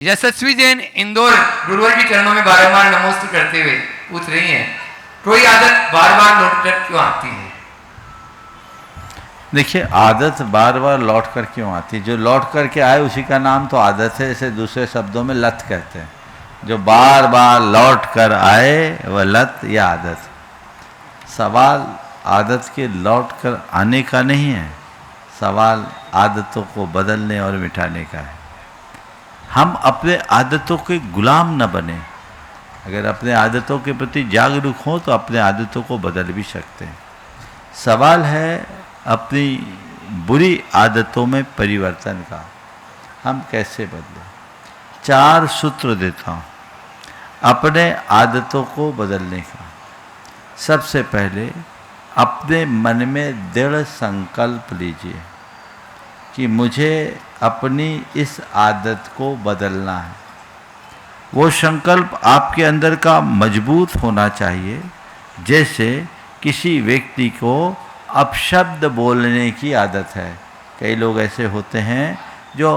यशस्वी जैन इंदौर गुरुवर के चरणों में बारंबार नमोस्तु करते हुए पूछ रही हैं, कोई आदत बार बार लौट कर क्यों आती है? देखिए, आदत बार बार लौट कर क्यों आती है? जो लौट कर के आए उसी का नाम तो आदत है। इसे दूसरे शब्दों में लत कहते हैं। जो बार बार लौट कर आए वह लत या आदत। सवाल आदत के लौट कर आने का नहीं है, सवाल आदतों को बदलने और मिटाने का है। हम अपने आदतों के गुलाम न बने। अगर अपने आदतों के प्रति जागरूक हों तो अपने आदतों को बदल भी सकते हैं। सवाल है अपनी बुरी आदतों में परिवर्तन का, हम कैसे बदलें। 4 सूत्र देता हूँ अपने आदतों को बदलने का। सबसे पहले अपने मन में दृढ़ संकल्प लीजिए कि मुझे अपनी इस आदत को बदलना है। वो संकल्प आपके अंदर का मजबूत होना चाहिए। जैसे किसी व्यक्ति को अपशब्द बोलने की आदत है। कई लोग ऐसे होते हैं जो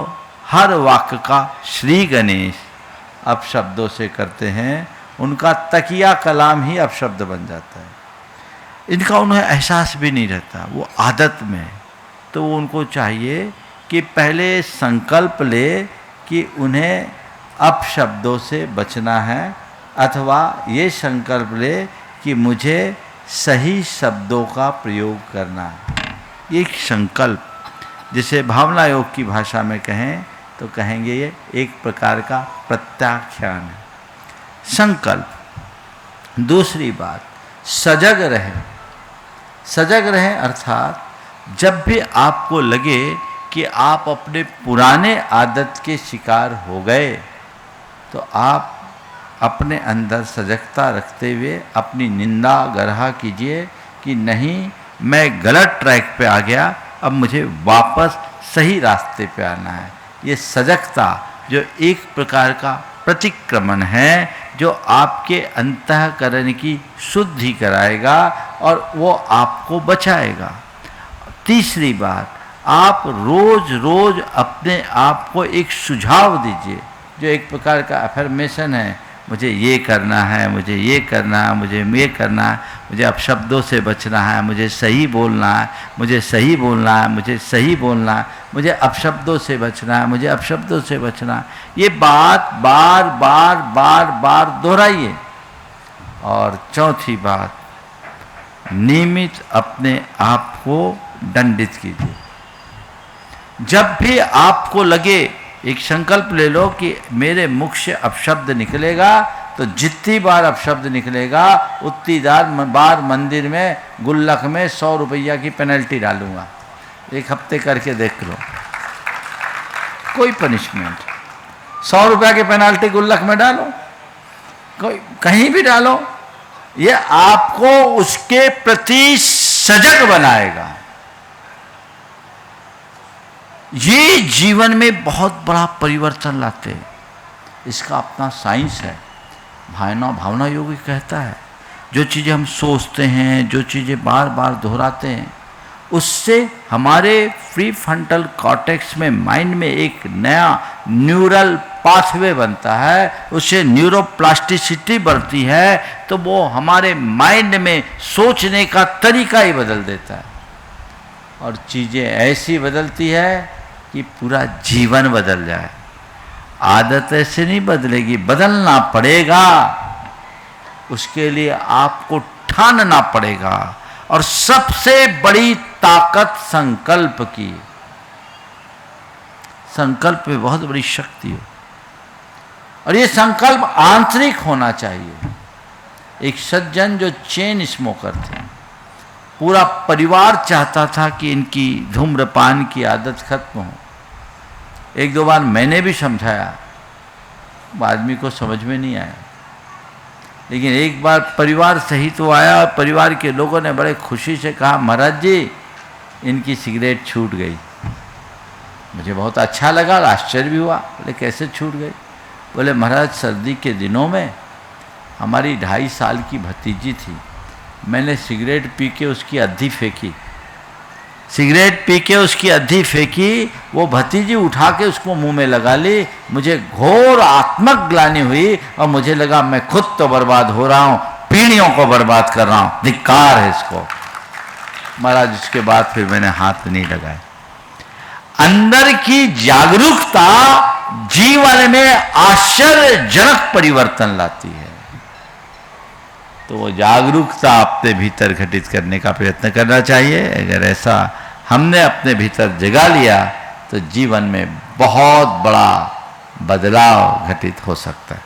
हर वाक्य का श्री गणेश अपशब्दों से करते हैं। उनका तकिया कलाम ही अपशब्द बन जाता है। इनका उन्हें एहसास भी नहीं रहता, वो आदत में है। तो उनको चाहिए कि पहले संकल्प ले कि उन्हें अपशब्दों से बचना है, अथवा ये संकल्प ले कि मुझे सही शब्दों का प्रयोग करना है। ये संकल्प, जिसे भावना योग की भाषा में कहें तो कहेंगे ये एक प्रकार का प्रत्याख्यान है, संकल्प। दूसरी बात, सजग रहें। सजग रहें अर्थात जब भी आपको लगे कि आप अपने पुराने आदत के शिकार हो गए तो आप अपने अंदर सजगता रखते हुए अपनी निंदा गरहा कीजिए कि नहीं, मैं गलत ट्रैक पे आ गया, अब मुझे वापस सही रास्ते पे आना है। ये सजगता जो एक प्रकार का प्रतिक्रमण है, जो आपके अंतःकरण की शुद्धि कराएगा और वो आपको बचाएगा। तीसरी बात, आप रोज रोज अपने आप को एक सुझाव दीजिए जो एक प्रकार का अफर्मेशन है। मुझे ये करना है, मुझे ये करना है, मुझे ये करना है, मुझे अपशब्दों से बचना है, मुझे सही बोलना है, मुझे सही बोलना है, मुझे सही बोलना है, मुझे अपशब्दों से बचना है, मुझे अपशब्दों से बचना है। ये बात बार बार बार बार दोहराइए। और चौथी बात, नियमित अपने आप को दंडित कीजिए। जब भी आपको लगे, एक संकल्प ले लो कि मेरे मुख से अपशब्द निकलेगा, तो जितनी बार अपशब्द निकलेगा उतनी बार मंदिर में गुल्लक में 100 रुपया की पेनल्टी डालूंगा। 1 हफ्ते करके देख लो, कोई पनिशमेंट। 100 रुपया की पेनल्टी गुल्लक में डालो, कोई कहीं भी डालो, ये आपको उसके प्रति सजग बनाएगा। ये जीवन में बहुत बड़ा परिवर्तन लाते हैं। इसका अपना साइंस है। भावना योगी कहता है, जो चीज़ें हम सोचते हैं, जो चीज़ें बार बार दोहराते हैं, उससे हमारे प्री फ्रंटल कॉर्टेक्स में, माइंड में एक नया न्यूरल पाथवे बनता है, उससे न्यूरोप्लास्टिसिटी बढ़ती है, तो वो हमारे माइंड में सोचने का तरीका ही बदल देता है। और चीज़ें ऐसी बदलती है कि पूरा जीवन बदल जाए। आदत ऐसे नहीं बदलेगी, बदलना पड़ेगा। उसके लिए आपको ठानना पड़ेगा। और सबसे बड़ी ताकत संकल्प की। संकल्प में बहुत बड़ी शक्ति है। और ये संकल्प आंतरिक होना चाहिए। एक सज्जन जो चेन स्मोकर थे, पूरा परिवार चाहता था कि इनकी धूम्रपान की आदत खत्म हो। 1-2 बार मैंने भी समझाया, आदमी को समझ में नहीं आया। लेकिन एक बार परिवार सही तो आया और परिवार के लोगों ने बड़े खुशी से कहा, महाराज जी इनकी सिगरेट छूट गई। मुझे बहुत अच्छा लगा और आश्चर्य भी हुआ। बोले कैसे छूट गई? बोले महाराज, सर्दी के दिनों में हमारी 2.5 साल की भतीजी थी, मैंने सिगरेट पी के उसकी अद्धी फेंकी। सिगरेट पी के उसकी अद्धी फेंकी, वो भतीजी उठा के उसको मुंह में लगा ली। मुझे घोर आत्मक ग्लानि हुई और मुझे लगा मैं खुद तो बर्बाद हो रहा हूं, पीढ़ियों को बर्बाद कर रहा हूं, धिक्कार है इसको। महाराज उसके बाद फिर मैंने हाथ नहीं लगाए। अंदर की जागरूकता जीवन में आश्चर्यजनक परिवर्तन लाती है। तो वो जागरूकता अपने भीतर घटित करने का प्रयत्न करना चाहिए। अगर ऐसा हमने अपने भीतर जगा लिया तो जीवन में बहुत बड़ा बदलाव घटित हो सकता है।